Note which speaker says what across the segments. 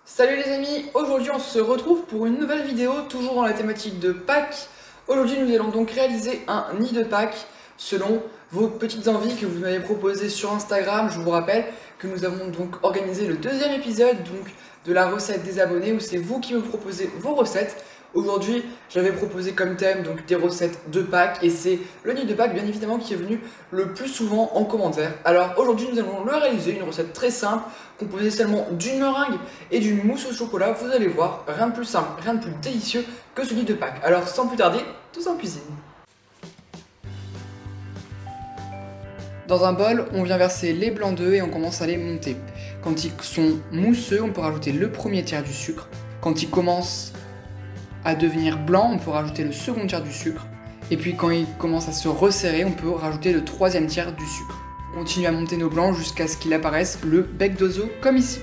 Speaker 1: Salut les amis, aujourd'hui on se retrouve pour une nouvelle vidéo, toujours dans la thématique de Pâques. Aujourd'hui nous allons donc réaliser un nid de Pâques selon vos petites envies que vous m'avez proposées sur Instagram. Je vous rappelle que nous avons donc organisé le deuxième épisode de la recette des abonnés où c'est vous qui me proposez vos recettes. Aujourd'hui, j'avais proposé comme thème donc des recettes de Pâques et c'est le nid de Pâques bien évidemment qui est venu le plus souvent en commentaire. Alors aujourd'hui, nous allons le réaliser, une recette très simple composée seulement d'une meringue et d'une mousse au chocolat. Vous allez voir, rien de plus simple, rien de plus délicieux que ce nid de Pâques. Alors sans plus tarder, tous en cuisine. Dans un bol, on vient verser les blancs d'œufs et on commence à les monter. Quand ils sont mousseux, on peut rajouter le premier tiers du sucre. Quand ils commencent à devenir blanc, on peut rajouter le second tiers du sucre. Et puis quand il commence à se resserrer, on peut rajouter le troisième tiers du sucre. On continue à monter nos blancs jusqu'à ce qu'il apparaisse le bec d'oiseau comme ici.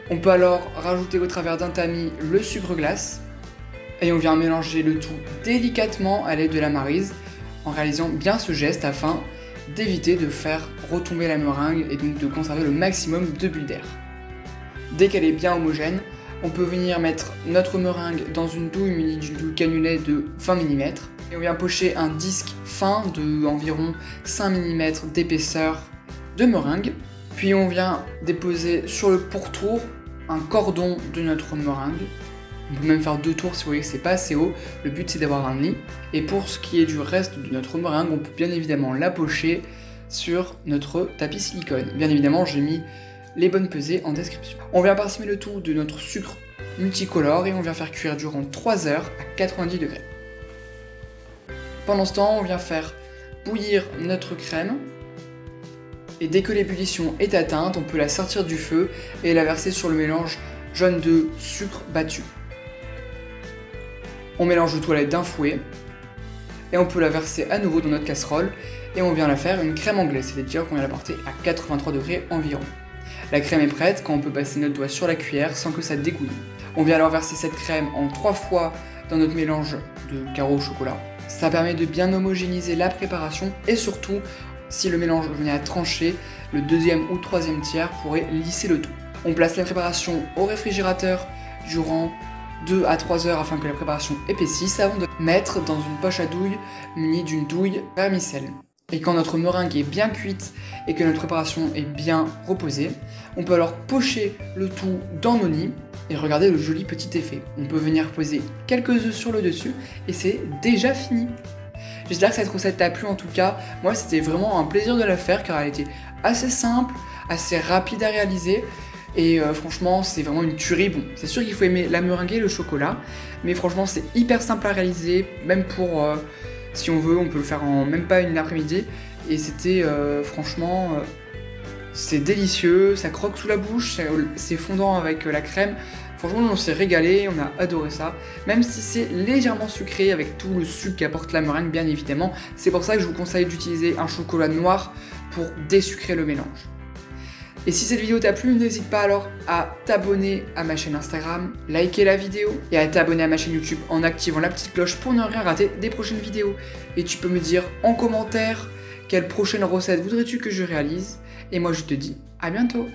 Speaker 1: On peut alors rajouter au travers d'un tamis le sucre glace. Et on vient mélanger le tout délicatement à l'aide de la maryse, en réalisant bien ce geste afin d'éviter de faire retomber la meringue et donc de conserver le maximum de bulles d'air. Dès qu'elle est bien homogène, on peut venir mettre notre meringue dans une douille munie d'une douille cannulée de 20 mm et on vient pocher un disque fin de environ 5 mm d'épaisseur de meringue. Puis on vient déposer sur le pourtour un cordon de notre meringue. On peut même faire 2 tours si vous voyez que c'est pas assez haut. Le but c'est d'avoir un nid. Et pour ce qui est du reste de notre meringue, on peut bien évidemment la pocher sur notre tapis silicone. Bien évidemment, j'ai mis les bonnes pesées en description. On vient parsemer le tout de notre sucre multicolore et on vient faire cuire durant 3 heures à 90 degrés. Pendant ce temps, on vient faire bouillir notre crème et dès que l'ébullition est atteinte, on peut la sortir du feu et la verser sur le mélange jaune de sucre battu. On mélange le tout à l'aide d'un fouet et on peut la verser à nouveau dans notre casserole et on vient la faire une crème anglaise, c'est-à-dire qu'on vient la porter à 83 degrés environ. La crème est prête quand on peut passer notre doigt sur la cuillère sans que ça dégouline. On vient alors verser cette crème en 3 fois dans notre mélange de carreaux au chocolat. Ça permet de bien homogénéiser la préparation et surtout, si le mélange venait à trancher, le deuxième ou troisième tiers pourrait lisser le tout. On place la préparation au réfrigérateur durant 2 à 3 heures afin que la préparation épaississe avant de mettre dans une poche à douille munie d'une douille vermicelle. Et quand notre meringue est bien cuite et que notre préparation est bien reposée, on peut alors pocher le tout dans nos nids et regarder le joli petit effet. On peut venir poser quelques œufs sur le dessus et c'est déjà fini. J'espère que cette recette t'a plu en tout cas. Moi c'était vraiment un plaisir de la faire car elle était assez simple, assez rapide à réaliser. Et franchement c'est vraiment une tuerie. Bon, c'est sûr qu'il faut aimer la meringue et le chocolat, mais franchement c'est hyper simple à réaliser, même pour... si on veut, on peut le faire en même pas une après-midi. Et c'était franchement, c'est délicieux, ça croque sous la bouche, c'est fondant avec la crème. Franchement, on s'est régalé, on a adoré ça. Même si c'est légèrement sucré avec tout le sucre qu'apporte la meringue, bien évidemment. C'est pour ça que je vous conseille d'utiliser un chocolat noir pour désucrer le mélange. Et si cette vidéo t'a plu, n'hésite pas alors à t'abonner à ma chaîne Instagram, liker la vidéo et à t'abonner à ma chaîne YouTube en activant la petite cloche pour ne rien rater des prochaines vidéos. Et tu peux me dire en commentaire quelle prochaine recette voudrais-tu que je réalise. Et moi je te dis à bientôt.